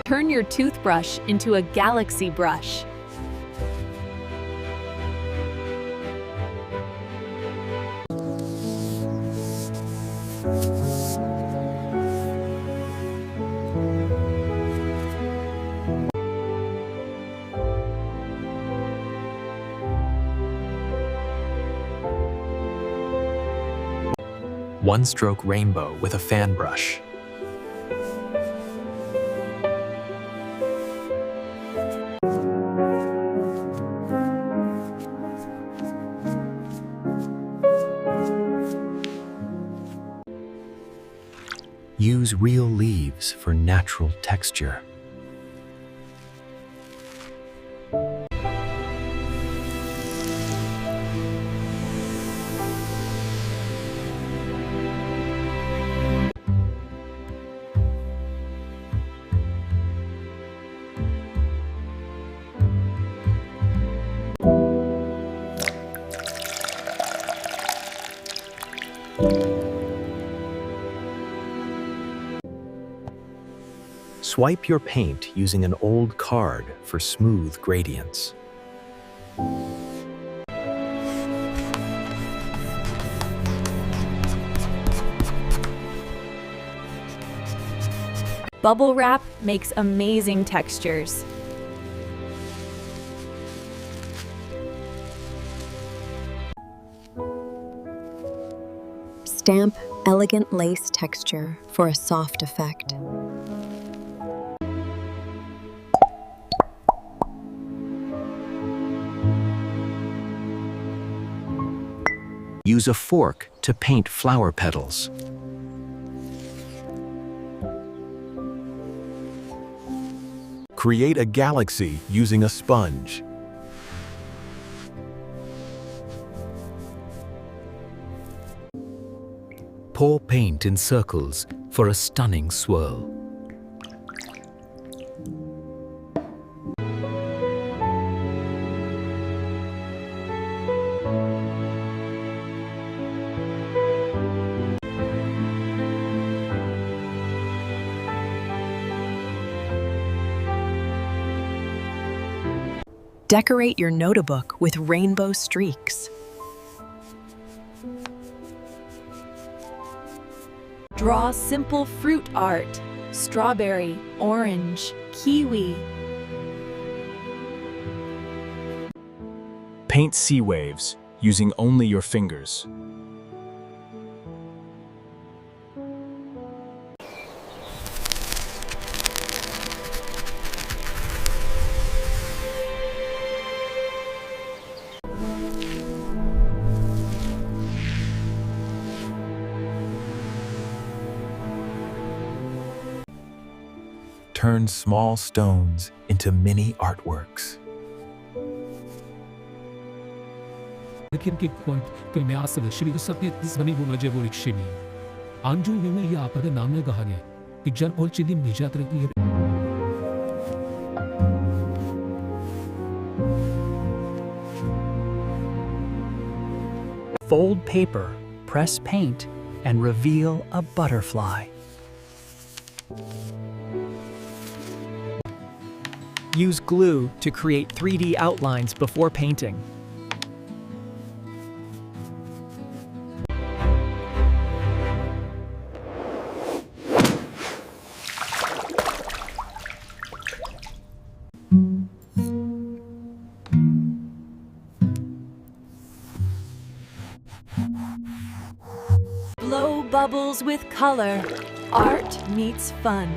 Turn your toothbrush into a galaxy brush. One-stroke rainbow with a fan brush. Use real leaves for natural texture. Swipe your paint using an old card for smooth gradients. Bubble wrap makes amazing textures. Stamp elegant lace texture for a soft effect. Use a fork to paint flower petals. Create a galaxy using a sponge. Pour paint in circles for a stunning swirl. Decorate your notebook with rainbow streaks. Draw simple fruit art: strawberry, orange, kiwi. Paint sea waves using only your fingers. Turn small stones into mini artworks. Kierkegaard 그메아스를 시비도 섭게 디스마미 부마제 보릭시미 안주 유메 이 아빠가 남네 가하게 이전 올치디 미자트르기 Fold paper, press paint, and reveal a butterfly. Use glue to create 3D outlines before painting. Blow bubbles with color. Art meets fun.